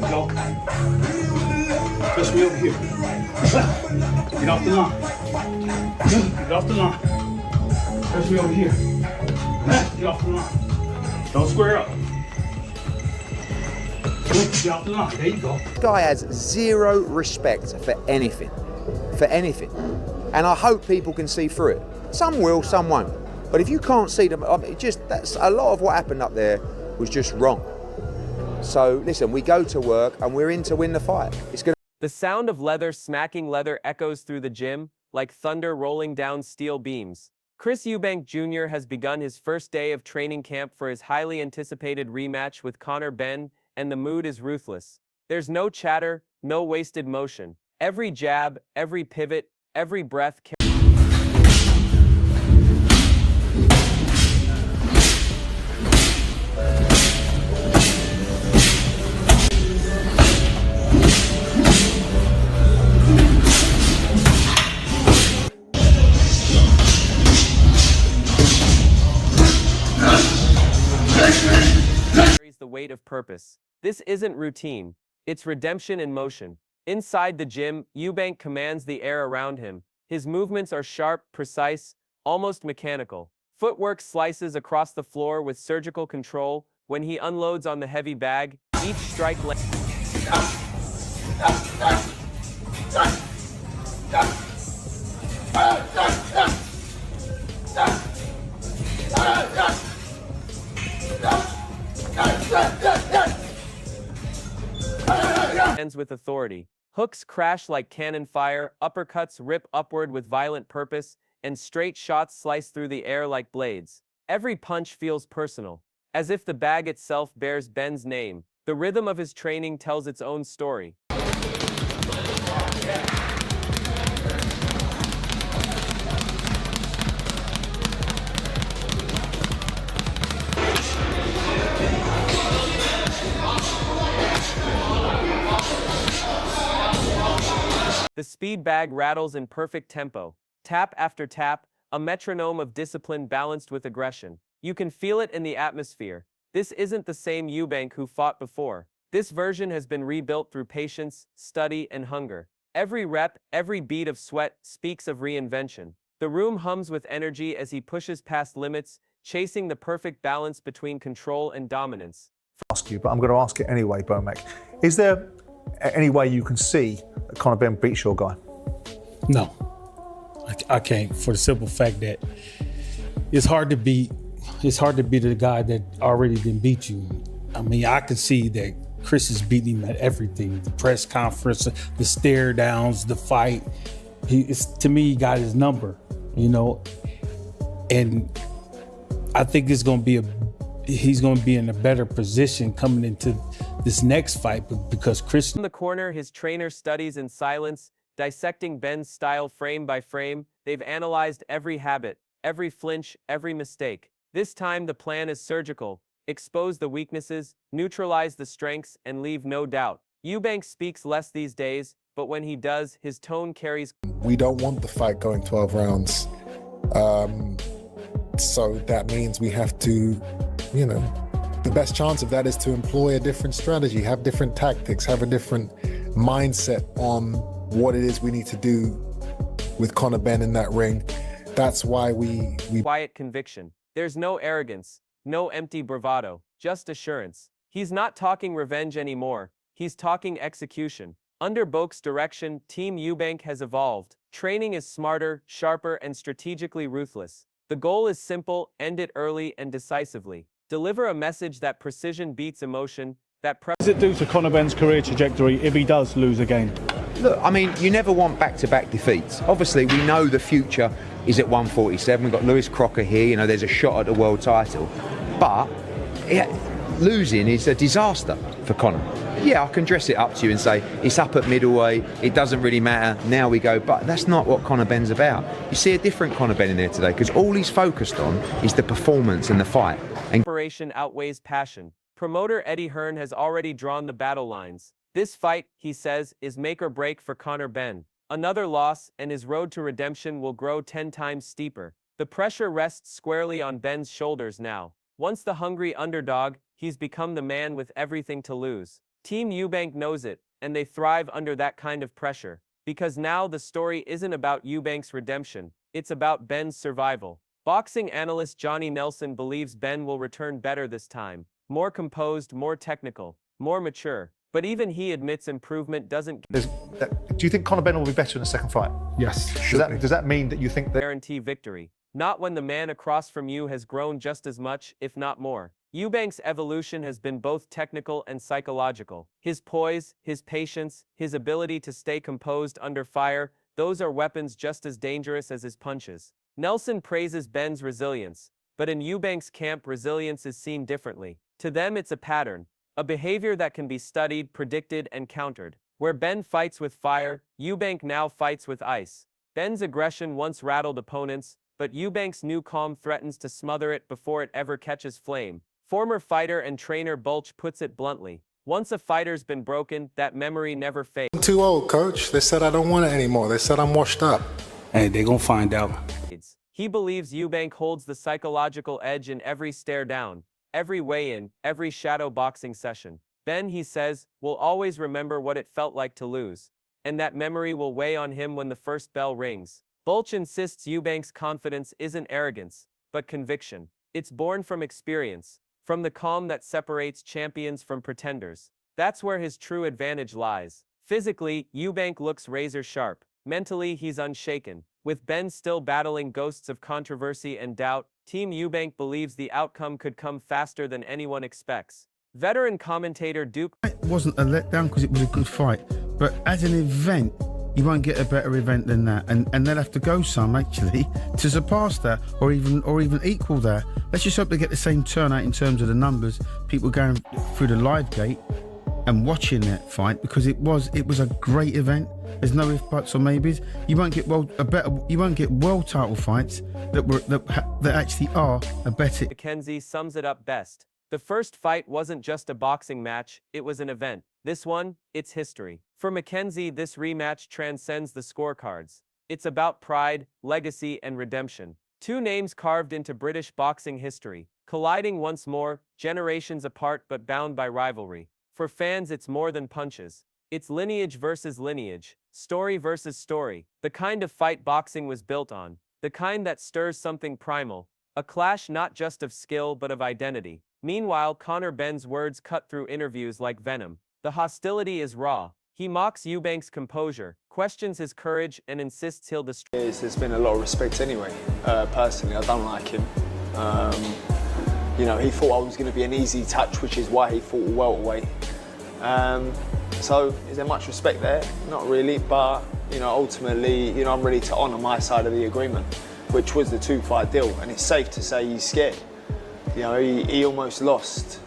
Go. Push me over here. Get off the line. Get off the line. Push me over here. Get off the line. Don't square up. Get off the line. There you go. Guy has zero respect for anything. And I hope people can see through it. Some will, some won't. But if you can't see them, that's a lot of what happened up there was just wrong. So listen, we go to work and we're in to win the fight. The sound of leather smacking leather echoes through the gym like thunder rolling down steel beams. Chris Eubank Jr. has begun his first day of training camp for his highly anticipated rematch with Conor Benn, and the mood is ruthless. There's no chatter, no wasted motion. Every jab, every pivot, every breath carries the weight of purpose. This isn't routine, it's redemption in motion. Inside the gym, Eubank commands the air around him. His movements are sharp, precise, almost mechanical. Footwork slices across the floor with surgical control. When he unloads on the heavy bag, each strike ends with authority. Hooks crash like cannon fire, uppercuts rip upward with violent purpose, and straight shots slice through the air like blades. Every punch feels personal, as if the bag itself bears Benn's name. The rhythm of his training tells its own story. The speed bag rattles in perfect tempo. Tap after tap, a metronome of discipline balanced with aggression. You can feel it in the atmosphere. This isn't the same Eubank who fought before. This version has been rebuilt through patience, study, and hunger. Every rep, every bead of sweat speaks of reinvention. The room hums with energy as he pushes past limits, chasing the perfect balance between control and dominance. Ask you, but I'm going to ask it anyway, Bomek. Is there any way you can see that Conor Benn beats your guy? No, I can't, for the simple fact that it's hard to beat the guy that already didn't beat you. I mean, I can see that Chris is beating him at everything: the press conference, the stare downs, the fight. To me, he got his number, you know, and I think he's going to be in a better position coming into this next fight, because Chris... In the corner, his trainer studies in silence, dissecting Benn's style frame by frame. They've analyzed every habit, every flinch, every mistake. This time the plan is surgical. Expose the weaknesses, neutralize the strengths, and leave no doubt. Eubank speaks less these days, but when he does, his tone carries... We don't want the fight going 12 rounds. So that means we have to, you know, the best chance of that is to employ a different strategy, have different tactics, have a different mindset on what it is we need to do with Conor Benn in that ring. That's why we... Quiet conviction. There's no arrogance, no empty bravado, just assurance. He's not talking revenge anymore. He's talking execution. Under Boak's direction, Team Eubank has evolved. Training is smarter, sharper, and strategically ruthless. The goal is simple: end it early and decisively. Deliver a message that precision beats emotion, that... What does it do to Conor Benn's career trajectory if he does lose again? Look, I mean, you never want back-to-back defeats. Obviously, we know the future is at 147. We've got Lewis Crocker here, you know, there's a shot at the world title. But losing is a disaster for Conor. Yeah, I can dress it up to you and say, it's up at middleweight, it doesn't really matter, now we go. But that's not what Conor Benn's about. You see a different Conor Benn in there today, because all he's focused on is the performance and the fight. And Inspiration outweighs passion. Promoter Eddie Hearn has already drawn the battle lines. This fight, he says, is make or break for Conor Benn. Another loss, and his road to redemption will grow 10 times steeper. The pressure rests squarely on Benn's shoulders now. Once the hungry underdog, he's become the man with everything to lose. Team Eubank knows it, and they thrive under that kind of pressure. Because now the story isn't about Eubank's redemption, it's about Benn's survival. Boxing analyst Johnny Nelson believes Benn will return better this time. More composed, more technical, more mature. But even he admits improvement doesn't Do you think Conor Benn will be better in the second fight? Yes. Does that mean that you think that guarantee victory. Not when the man across from you has grown just as much, if not more. Eubank's evolution has been both technical and psychological. His poise, his patience, his ability to stay composed under fire, those are weapons just as dangerous as his punches. Nelson praises Benn's resilience, but in Eubank's camp, resilience is seen differently. To them, it's a pattern, a behavior that can be studied, predicted, and countered. Where Benn fights with fire, Eubank now fights with ice. Benn's aggression once rattled opponents, but Eubank's new calm threatens to smother it before it ever catches flame. Former fighter and trainer Bulch puts it bluntly. Once a fighter's been broken, that memory never fades. I'm too old, coach. They said I don't want it anymore. They said I'm washed up. Hey, they're gonna find out. He believes Eubank holds the psychological edge in every stare down, every weigh-in, every shadow boxing session. Benn, he says, will always remember what it felt like to lose, and that memory will weigh on him when the first bell rings. Bulch insists Eubank's confidence isn't arrogance, but conviction. It's born from experience, from the calm that separates champions from pretenders. That's where his true advantage lies. Physically, Eubank looks razor sharp. Mentally, he's unshaken. With Benn still battling ghosts of controversy and doubt, Team Eubank believes the outcome could come faster than anyone expects. Veteran commentator Duke It wasn't a letdown because it was a good fight, but as an event, you won't get a better event than that, and they'll have to go some actually to surpass that, or even equal that. Let's just hope they get the same turnout in terms of the numbers, people going through the live gate and watching that fight, because it was a great event. There's no ifs, buts, or maybes. You won't get world title fights that actually are a better. Mackenzie sums it up best. The first fight wasn't just a boxing match, it was an event. This one, it's history. For Mackenzie, this rematch transcends the scorecards. It's about pride, legacy, and redemption. Two names carved into British boxing history, colliding once more, generations apart but bound by rivalry. For fans, it's more than punches. It's lineage versus lineage, story versus story, the kind of fight boxing was built on, the kind that stirs something primal, a clash not just of skill but of identity. Meanwhile, Conor Benn's words cut through interviews like venom. The hostility is raw. He mocks Eubank's composure, questions his courage, and insists he'll destroy. There's been a lot of respect anyway. Personally, I don't like him. You know, he thought I was going to be an easy touch, which is why he fought a welterweight. So, is there much respect there? Not really, but you know, ultimately, you know, I'm ready to honour my side of the agreement, which was the 2-fight deal, and it's safe to say he's scared. You know, he almost lost.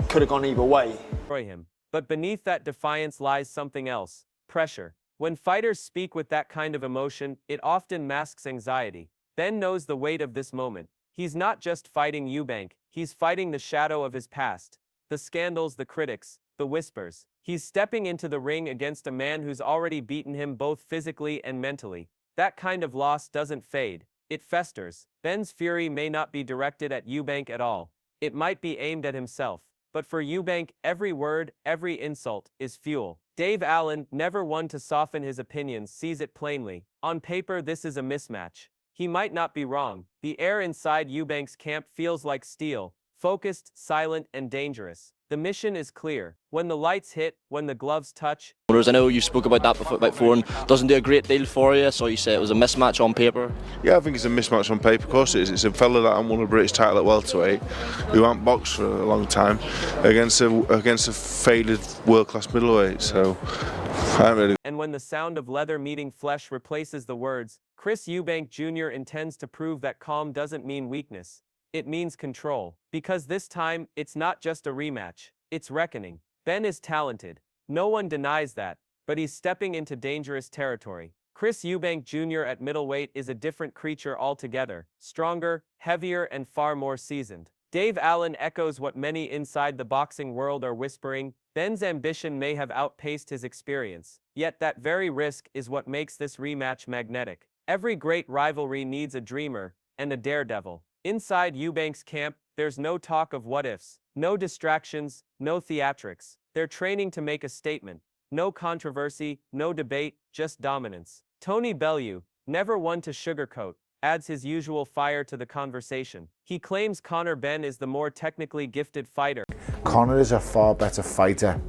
Could have gone either way. Him. But beneath that defiance lies something else: pressure. When fighters speak with that kind of emotion, it often masks anxiety. Benn knows the weight of this moment. He's not just fighting Eubank, he's fighting the shadow of his past. The scandals, the critics, the whispers. He's stepping into the ring against a man who's already beaten him both physically and mentally. That kind of loss doesn't fade. It festers. Benn's fury may not be directed at Eubank at all. It might be aimed at himself. But for Eubank, every word, every insult, is fuel. Dave Allen, never one to soften his opinions, sees it plainly. On paper, this is a mismatch. He might not be wrong. The air inside Eubank's camp feels like steel, focused, silent, and dangerous. The mission is clear. When the lights hit, when the gloves touch. I know you spoke about that before and doesn't do a great deal for you, so you say it was a mismatch on paper. Yeah, I think it's a mismatch on paper. Of course it is. It's a fella that won a British title at welterweight, who hasn't boxed for a long time, against a faded world-class middleweight. So I don't really. And when the sound of leather meeting flesh replaces the words, Chris Eubank Jr. intends to prove that calm doesn't mean weakness. It means control. Because this time, it's not just a rematch. It's reckoning. Benn is talented. No one denies that. But he's stepping into dangerous territory. Chris Eubank Jr. at middleweight is a different creature altogether. Stronger, heavier, and far more seasoned. Dave Allen echoes what many inside the boxing world are whispering. Ben's ambition may have outpaced his experience, yet that very risk is what makes this rematch magnetic. Every great rivalry needs a dreamer and a daredevil. Inside Eubank's camp, there's no talk of what-ifs, no distractions, no theatrics. They're training to make a statement. No controversy, no debate, just dominance. Tony Bellew, never one to sugarcoat, adds his usual fire to the conversation. He claims Conor Benn is the more technically gifted fighter. Conor is a far better fighter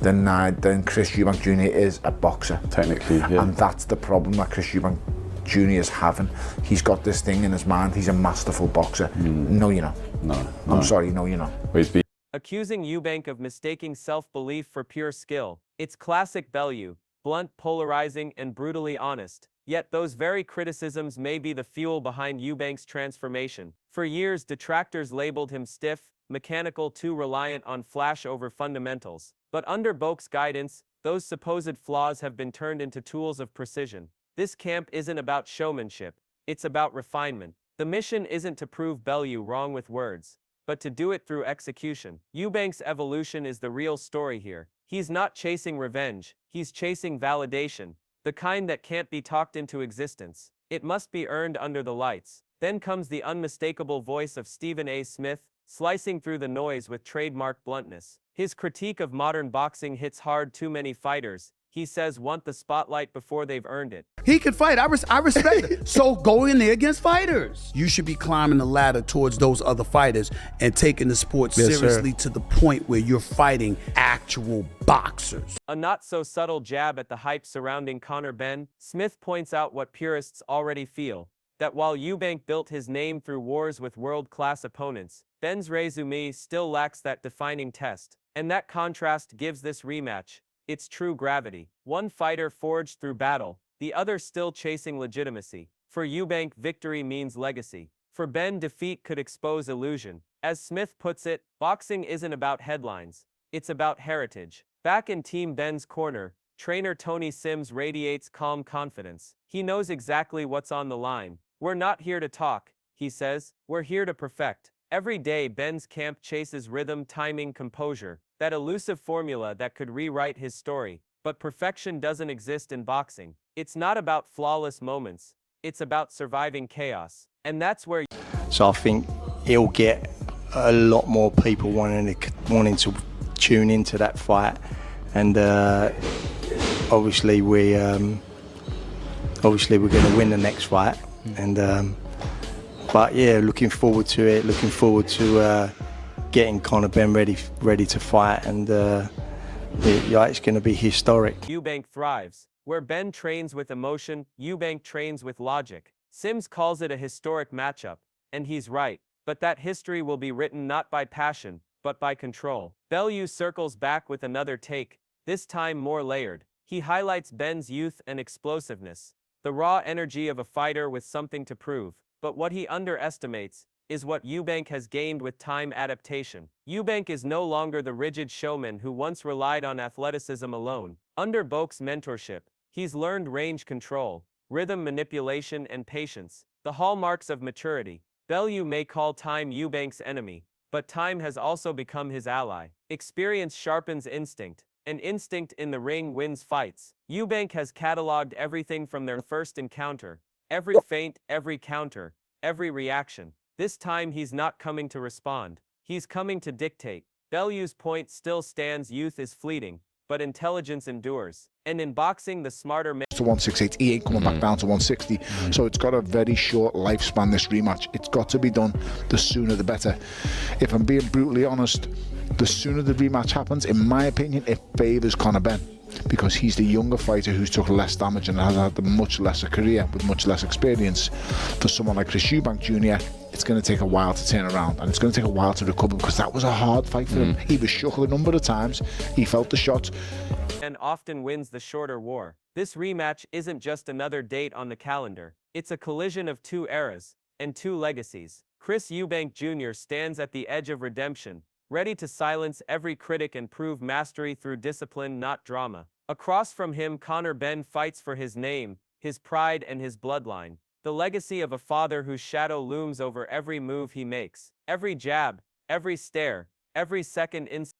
than Chris Eubank Jr. is a boxer. Technically, yeah. And that's the problem that Chris Eubank Jr. is having. He's got this thing in his mind. He's a masterful boxer. No, you're not. No. I'm sorry, no, you're not. Accusing Eubank of mistaking self-belief for pure skill. It's classic Bellew, blunt, polarizing, and brutally honest. Yet those very criticisms may be the fuel behind Eubank's transformation. For years, detractors labeled him stiff, mechanical, too reliant on flash over fundamentals. But under Boak's guidance, those supposed flaws have been turned into tools of precision. This camp isn't about showmanship, it's about refinement. The mission isn't to prove Bellew wrong with words, but to do it through execution. Eubank's evolution is the real story here. He's not chasing revenge, he's chasing validation. The kind that can't be talked into existence. It must be earned under the lights. Then comes the unmistakable voice of Stephen A. Smith, slicing through the noise with trademark bluntness. His critique of modern boxing hits hard. Too many fighters, he says, want the spotlight before they've earned it. He can fight. I respect it. So go in there against fighters. You should be climbing the ladder towards those other fighters and taking the sport seriously to the point where you're fighting actual boxers. A not-so-subtle jab at the hype surrounding Conor Benn, Smith points out what purists already feel, that while Eubank built his name through wars with world-class opponents, Benn's resume still lacks that defining test, and that contrast gives this rematch its true gravity. One fighter forged through battle, the other still chasing legitimacy. For Eubank, victory means legacy. For Benn, defeat could expose illusion. As Smith puts it, boxing isn't about headlines, it's about heritage. Back in Team Benn's corner, trainer Tony Sims radiates calm confidence. He knows exactly what's on the line. We're not here to talk, he says, we're here to perfect. Every day Benn's camp chases rhythm, timing, composure, that elusive formula that could rewrite his story. But perfection doesn't exist in boxing. It's not about flawless moments, it's about surviving chaos. And that's where... So I think he'll get a lot more people wanting to tune into that fight. And obviously we're going to win the next fight. And but yeah, looking forward to it. Looking forward to getting Conor Benn ready to fight, and it's going to be historic. Eubank thrives. Where Benn trains with emotion, Eubank trains with logic. Sims calls it a historic matchup, and he's right. But that history will be written not by passion, but by control. Bellew circles back with another take, this time more layered. He highlights Benn's youth and explosiveness, the raw energy of a fighter with something to prove. But what he underestimates is what Eubank has gained with time adaptation. Eubank is no longer the rigid showman who once relied on athleticism alone. Under Boak's mentorship, he's learned range control, rhythm manipulation, and patience, the hallmarks of maturity. Bellew may call time Eubank's enemy, but time has also become his ally. Experience sharpens instinct, and instinct in the ring wins fights. Eubank has cataloged everything from their first encounter, every feint, every counter, every reaction. This time he's not coming to respond, he's coming to dictate. Bellew's point still stands: youth is fleeting, but intelligence endures. And in boxing, the smarter man... To 168, he ain't coming back down to 160. So it's got a very short lifespan, this rematch. It's got to be done, the sooner the better. If I'm being brutally honest, the sooner the rematch happens, in my opinion, it favours Conor Benn, because he's the younger fighter who's took less damage and has had a much lesser career with much less experience. For someone like Chris Eubank Jr., it's going to take a while to turn around, and it's going to take a while to recover, because that was a hard fight for him. He was shook a number of times, he felt the shot. And often wins the shorter war. This rematch isn't just another date on the calendar. It's a collision of two eras and two legacies. Chris Eubank Jr. stands at the edge of redemption, ready to silence every critic and prove mastery through discipline, not drama. Across from him, Conor Benn fights for his name, his pride, and his bloodline. The legacy of a father whose shadow looms over every move he makes. Every jab, every stare, every second in